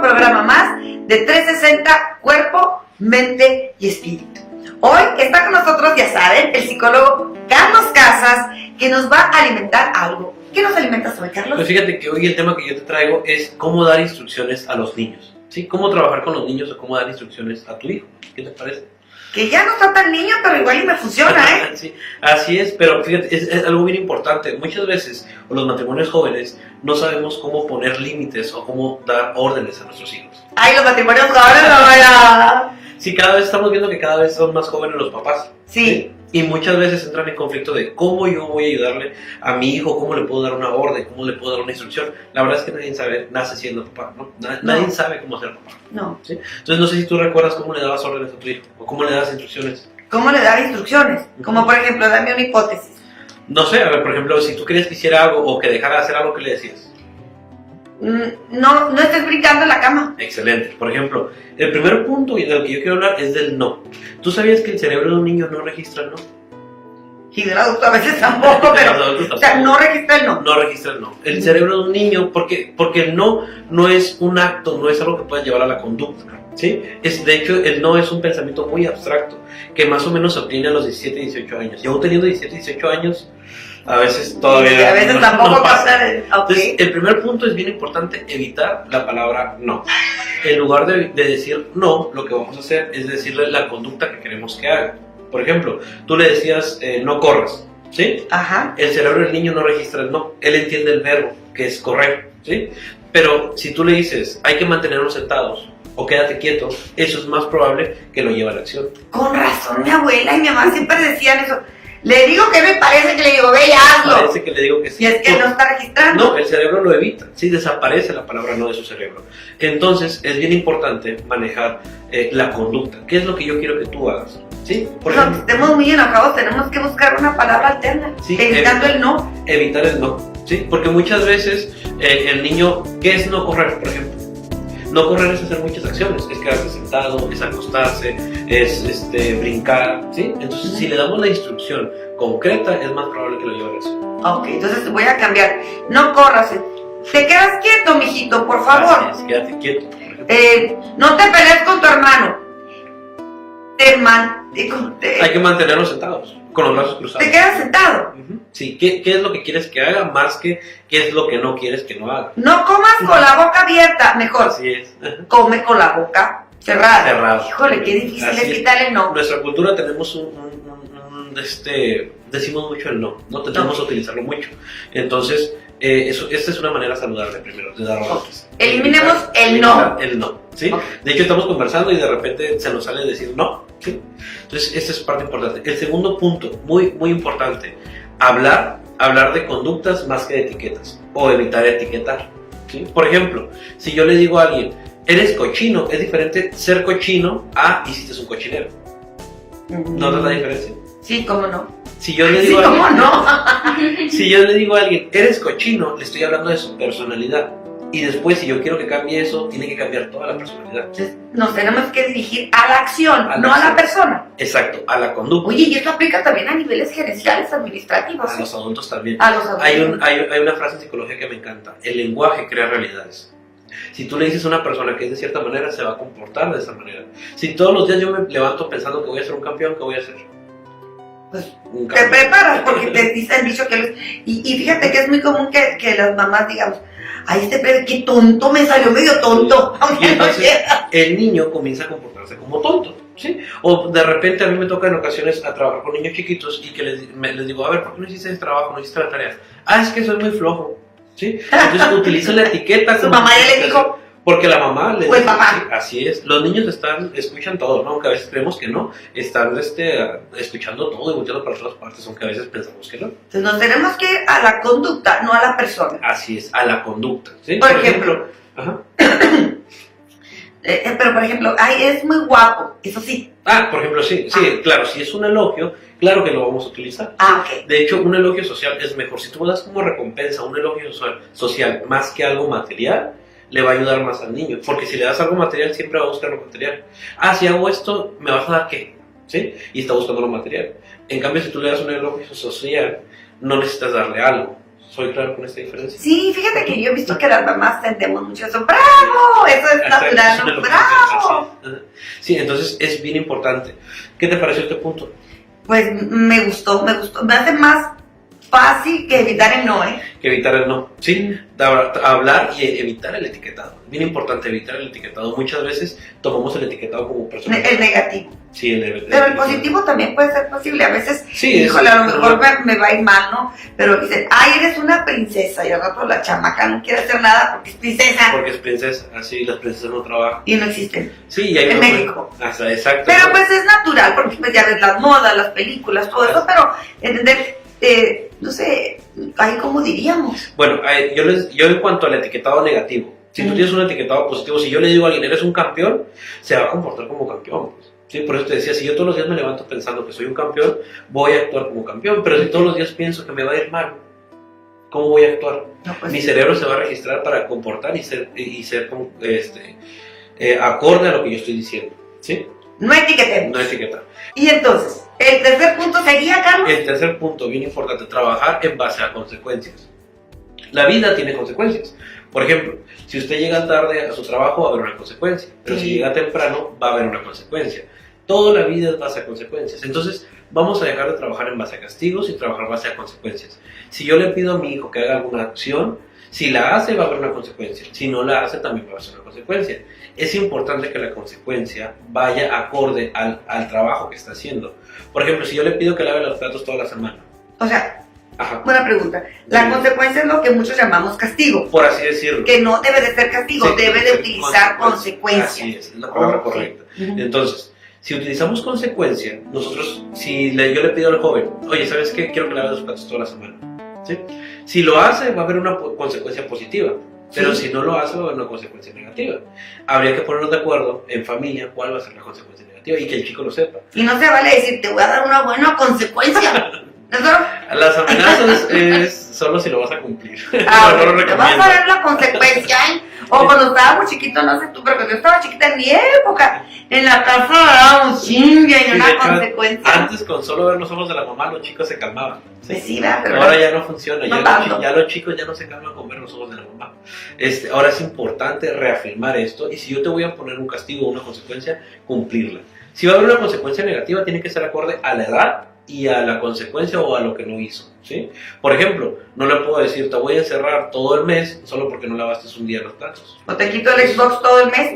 programa más de 360 Cuerpo, Mente y Espíritu. Hoy está con nosotros, ya saben, el psicólogo Carlos Casas, que nos va a alimentar algo. ¿Qué nos alimentas hoy, Carlos? Pues fíjate que hoy el tema que yo te traigo es cómo dar instrucciones a los niños, ¿sí? Cómo trabajar con los niños o cómo dar instrucciones a tu hijo. ¿Qué te parece? Que ya no está tan niño, pero igual y me funciona, ¿eh? Sí, así es, pero fíjate, es algo bien importante. Muchas veces, los matrimonios jóvenes no sabemos cómo poner límites o cómo dar órdenes a nuestros hijos. Ay, los matrimonios jóvenes no van a... Sí, cada vez estamos viendo que cada vez son más jóvenes los papás. Sí. Y muchas veces entran en conflicto de cómo yo voy a ayudarle a mi hijo, cómo le puedo dar una orden, cómo le puedo dar una instrucción. La verdad es que nadie sabe, nace siendo papá, ¿no? Nadie sabe cómo ser papá. No. ¿Sí? Entonces no sé si tú recuerdas cómo le dabas órdenes a tu hijo o cómo le das instrucciones. ¿Cómo le da instrucciones? Como por ejemplo, dame una hipótesis. No sé, a ver, por ejemplo, si tú querías que hiciera algo o que dejara de hacer algo, ¿qué le decías? No estés brincando en la cama. Excelente. Por ejemplo, el primer punto del que yo quiero hablar es del no. ¿Tú sabías que el cerebro de un niño no registra el no? Y del adulto a veces tampoco, pero... O sea, no registra el no. No registra el no. El cerebro de un niño, porque el no es un acto, no es algo que puedas llevar a la conducta. ¿Sí? De hecho, el no es un pensamiento muy abstracto, que más o menos se obtiene a los 17, 18 años. Yo teniendo 17, 18 años, a veces todavía... Y a veces tampoco pasa. Okay. Entonces, el primer punto es bien importante, evitar la palabra no. En lugar de decir no, lo que vamos a hacer es decirle la conducta que queremos que haga. Por ejemplo, tú le decías, no corras, ¿sí? Ajá. El cerebro del niño no registra el no, él entiende el verbo, que es correr, ¿sí? Pero si tú le dices, hay que mantenernos sentados, o quédate quieto, eso es más probable que lo lleve a la acción. Con razón, mi abuela y mi mamá siempre decían eso. Le digo que me parece, que le digo, ve y hazlo. Parece que le digo que sí. Y es que no está registrando. No, el cerebro lo evita, sí, desaparece la palabra no de su cerebro. Entonces, es bien importante manejar la conducta. ¿Qué es lo que yo quiero que tú hagas? ¿Sí? Por ejemplo, Cuando estemos muy enojados, tenemos que buscar una palabra alterna, sí, evitando el no. Evitar el no, ¿sí? Porque muchas veces el niño, ¿qué es no correr, por ejemplo? No correr es hacer muchas acciones, es quedarse sentado, es acostarse, es brincar, ¿sí? Entonces, si le damos la instrucción concreta, es más probable que lo lleve a la acción. Ok, entonces voy a cambiar. No corras. Te quedas quieto, mijito, por favor. Así es, quédate quieto, por ejemplo. No te pelees con tu hermano. Hay que mantenernos sentados, con los brazos cruzados. Te quedas sentado. Sí, ¿qué es lo que quieres que haga más que qué es lo que no quieres que no haga? No comas con la boca abierta, mejor. Así es. Come con la boca cerrada. Cerrada. Híjole, qué difícil Así es quitarle no. En nuestra cultura tenemos decimos mucho el no tendemos a utilizarlo mucho. Entonces, esta es una manera saludable primero, de dar órdenes. Eliminemos el no. El no, ¿sí? Okay. De hecho, estamos conversando y de repente se nos sale decir no, ¿sí? Entonces, esta es parte importante. El segundo punto, muy, muy importante, hablar de conductas más que de etiquetas, o evitar etiquetar, ¿sí? Por ejemplo, si yo le digo a alguien, eres cochino, es diferente ser cochino a hiciste un cochinero. ¿Notas la diferencia? Sí, cómo no. Si yo le digo sí, cómo no. Si yo le digo a alguien, eres cochino, le estoy hablando de su personalidad. Y después, si yo quiero que cambie eso, tiene que cambiar toda la personalidad. Entonces, nos tenemos que dirigir a la acción, no a acción. la persona. Exacto, a la conducta. Oye, y esto aplica también a niveles gerenciales, administrativos. A los adultos también. A los adultos. Hay una frase en psicología que me encanta. El lenguaje crea realidades. Si tú le dices a una persona que es de cierta manera, se va a comportar de esa manera. Si todos los días yo me levanto pensando que voy a ser un campeón, ¿qué voy a hacer? Pues te preparas porque te dicen dicho que... Y fíjate que es muy común que las mamás digamos, ay, este bebé, qué tonto, me salió medio tonto. Y entonces el niño comienza a comportarse como tonto, ¿sí? O de repente a mí me toca en ocasiones a trabajar con niños chiquitos y que les digo, a ver, ¿por qué no hiciste el trabajo, no hiciste la tarea? Ah, es que soy muy flojo, ¿sí? Entonces utiliza la etiqueta. Su mamá ya le dijo... Porque la mamá le dice, papá. Sí, así es. Los niños escuchan todo, ¿no? Aunque a veces creemos que no. Están escuchando todo y volteando para todas partes, aunque a veces pensamos que no. Entonces nos tenemos que ir a la conducta, no a la persona. Así es, a la conducta, ¿sí? Por ejemplo. Ajá. Pero por ejemplo, ay, es muy guapo, eso sí. Por ejemplo, sí, claro, si es un elogio, claro que lo vamos a utilizar. Ok. De hecho, un elogio social es mejor. Si tú das como recompensa un elogio social más que algo material, le va a ayudar más al niño, porque si le das algo material, siempre va a buscar lo material. Si hago esto, ¿me vas a dar qué? ¿Sí? Y está buscando lo material. En cambio, si tú le das un elogio social, no necesitas darle algo, ¿Soy claro con esta diferencia? Sí, fíjate que yo he visto que las mamás tendemos mucho eso. ¡Bravo! Eso es natural, ¿no? ¡Bravo! Sí, entonces es bien importante. ¿Qué te pareció este punto? Pues me gustó. Me hace más fácil que evitar el no, ¿eh? Que evitar el no. Sí, hablar y evitar el etiquetado. Bien importante evitar el etiquetado. Muchas veces tomamos el etiquetado como personal. El negativo. Sí, Pero el positivo también puede ser posible. A veces, sí, híjole, a lo mejor me va a ir mal, ¿no? Pero dicen, ay, eres una princesa. Y al rato la chamaca no quiere hacer nada porque es princesa. Porque es princesa. Así las princesas no trabajan. Y no existen. Sí, y hay en México. Exacto. Pero pues es natural, porque pues ya ves las modas, las películas, todo eso. Pero entender, no sé, ahí cómo diríamos. Bueno, yo en cuanto al etiquetado negativo, si tú tienes un etiquetado positivo, si yo le digo a alguien, eres un campeón, se va a comportar como campeón. Pues. ¿Sí? Por eso te decía, si yo todos los días me levanto pensando que soy un campeón, voy a actuar como campeón. Pero si todos los días pienso que me va a ir mal, ¿cómo voy a actuar? No, pues, mi cerebro se va a registrar para comportar y ser acorde a lo que yo estoy diciendo. ¿Sí? No etiquetemos. No etiquetar. Y entonces, el tercer punto sería, Carlos. El tercer punto, bien importante, trabajar en base a consecuencias. La vida tiene consecuencias. Por ejemplo, si usted llega tarde a su trabajo, va a haber una consecuencia. Pero si llega temprano, va a haber una consecuencia. Toda la vida es base a consecuencias. Entonces, vamos a dejar de trabajar en base a castigos y trabajar en base a consecuencias. Si yo le pido a mi hijo que haga alguna acción, si la hace, va a haber una consecuencia. Si no la hace, también va a ser una consecuencia. Es importante que la consecuencia vaya acorde al trabajo que está haciendo. Por ejemplo, si yo le pido que lave los platos toda la semana. O sea, ajá, buena pregunta. La consecuencia es lo que muchos llamamos castigo. por así decirlo. Que no debe de ser castigo, Sí, debe de utilizar consecuencias. Así es la palabra correcta. Entonces, si utilizamos consecuencia, nosotros, yo le pido al joven, oye, ¿sabes qué? Quiero que lave los platos toda la semana. ¿Sí? Si lo hace, va a haber una consecuencia positiva. Pero si no lo hace, va a haber una consecuencia negativa. Habría que ponernos de acuerdo en familia cuál va a ser la consecuencia negativa y que el chico lo sepa. Y no se vale decir, te voy a dar una buena consecuencia. ¿No? Las amenazas es solo si lo vas a cumplir. No lo te vas a dar la consecuencia, ¿eh? O cuando estábamos chiquitos, no sé tú, pero cuando yo estaba chiquita en mi época, en la casa dábamos chinga y una consecuencia. Antes, con solo ver los ojos de la mamá, los chicos se calmaban. Pues sí, pero ahora ya no funciona, no ya los chicos ya no se calman con ver los ojos de la mamá. Ahora es importante reafirmar esto, y si yo te voy a poner un castigo o una consecuencia, cumplirla. Si va a haber una consecuencia negativa, tiene que ser acorde a la edad y a la consecuencia o a lo que no hizo, ¿sí? Por ejemplo, no le puedo decir, te voy a encerrar todo el mes solo porque no lavaste un día los platos. O te quito el Xbox todo el mes,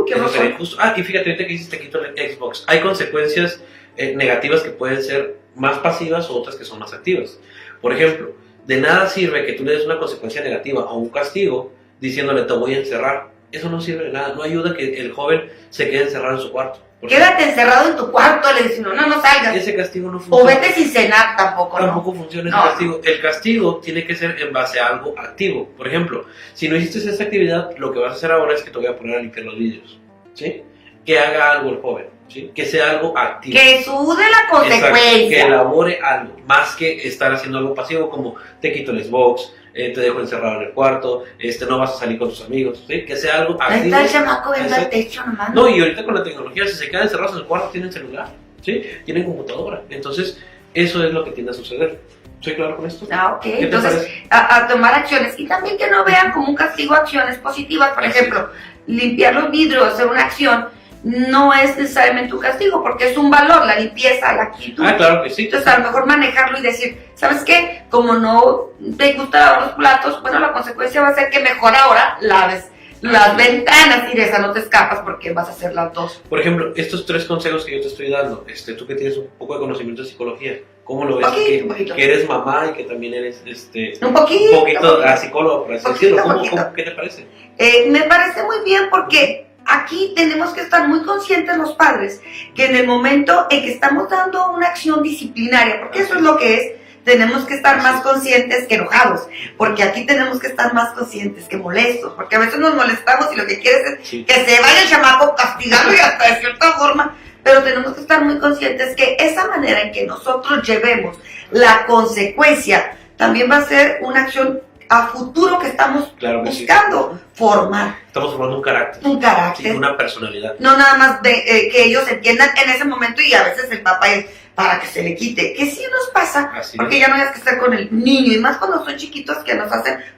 qué sería injusto. Y fíjate, ahorita que dices te quito el Xbox, hay consecuencias negativas que pueden ser más pasivas o otras que son más activas. Por ejemplo, de nada sirve que tú le des una consecuencia negativa o un castigo diciéndole te voy a encerrar. Eso no sirve de nada, no ayuda que el joven se quede encerrado en su cuarto. Quédate encerrado en tu cuarto, le dicen, no salgas. Ese castigo no funciona. O vete sin cenar, tampoco funciona ese castigo. El castigo tiene que ser en base a algo activo. Por ejemplo, si no hiciste esa actividad, lo que vas a hacer ahora es que te voy a poner a limpiar los vidrios, ¿sí? Que haga algo el joven, ¿sí? Que sea algo activo. Que sude la consecuencia. Exacto, que elabore algo, más que estar haciendo algo pasivo como te quito el Xbox, te dejo encerrado en el cuarto, no vas a salir con tus amigos, ¿sí? Que sea algo activo. Ahí está el chamaco viendo al techo nomás. No, y ahorita con la tecnología, si se quedan encerrados en el cuarto, tienen celular, ¿sí? Tienen computadora. Entonces, eso es lo que tiende a suceder. ¿Soy claro con esto? Ok. Entonces, a tomar acciones. Y también que no vean como un castigo acciones positivas. Por ejemplo, limpiar los vidrios, hacer una acción, no es necesariamente un castigo, porque es un valor, la limpieza, la actitud. Claro que sí. Entonces, a lo mejor manejarlo y decir, ¿sabes qué? Como no te gusta lavar los platos, bueno, la consecuencia va a ser que mejor ahora laves las ventanas y de esa no te escapas porque vas a hacer las dos. Por ejemplo, estos 3 consejos que yo te estoy dando, tú que tienes un poco de conocimiento de psicología, ¿cómo lo ves? Que eres mamá y que también eres un poquito psicólogo, por así decirlo. ¿Qué te parece? Me parece muy bien porque aquí tenemos que estar muy conscientes los padres que en el momento en que estamos dando una acción disciplinaria, porque eso es lo que es, tenemos que estar más conscientes que enojados, porque aquí tenemos que estar más conscientes que molestos, porque a veces nos molestamos y lo que quieres es que se vaya el chamaco castigando y hasta de cierta forma, pero tenemos que estar muy conscientes que esa manera en que nosotros llevemos la consecuencia también va a ser una acción a futuro que estamos buscando formar. Estamos formando un carácter. Sí, una personalidad. No nada más que ellos entiendan en ese momento y a veces el papá es, para que se le quite. Que sí nos pasa, Así porque es. ya no hay que estar con el niño, y más cuando son chiquitos que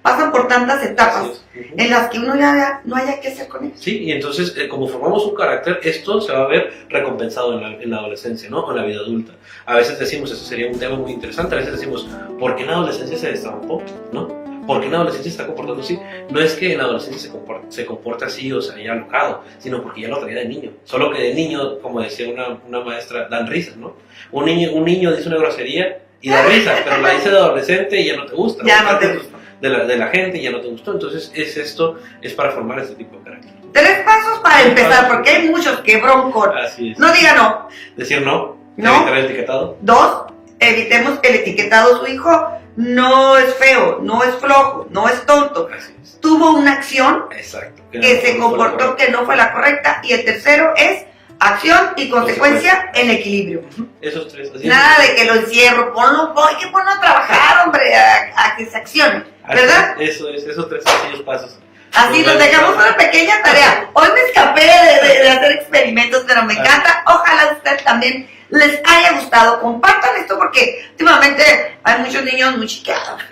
pasan por tantas etapas Así es. Ujú. en las que uno ya no haya que hacer con ellos. Sí, y entonces, como formamos un carácter, esto se va a ver recompensado en la adolescencia, ¿no? O en la vida adulta. A veces decimos, eso sería un tema muy interesante, a veces decimos, ¿por qué en la adolescencia se destrampó? ¿No? ¿Por qué en la adolescencia se está comportando así? No es que en la adolescencia se comporta así o se haya alocado, sino porque ya lo traía de niño. Solo que de niño, como decía una maestra, dan risas, ¿no? Un niño dice una grosería y da risa, pero la dice de adolescente y ya no te gusta. Ya no te gusta. De la gente y ya no te gustó. Entonces, es para formar este tipo de carácter. 3 pasos para empezar, porque hay muchos que broncón. Así es. No diga no. Decir no, No. evitar el etiquetado. 2, evitemos el etiquetado. Su hijo no es feo, no es flojo, no es tonto. Así es. Tuvo una acción Exacto. que se comportó que no fue la correcta. Y el tercero es acción y consecuencia en equilibrio. Esos 3. Así es. Nada de que lo encierro, hay que ponerlo a trabajar, hombre, a que se accione, ¿verdad? Eso es, esos 3 sencillos pasos. Así nos dejamos una pequeña tarea. Hoy me escapé de hacer experimentos, pero me encanta. Ojalá a ustedes también les haya gustado. Compartan esto porque últimamente hay muchos niños muy chiqueados.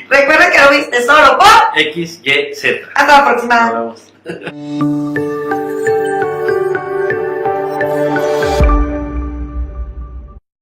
Recuerda que lo viste solo por X, Y, Z. hasta la próxima. Nos vemos.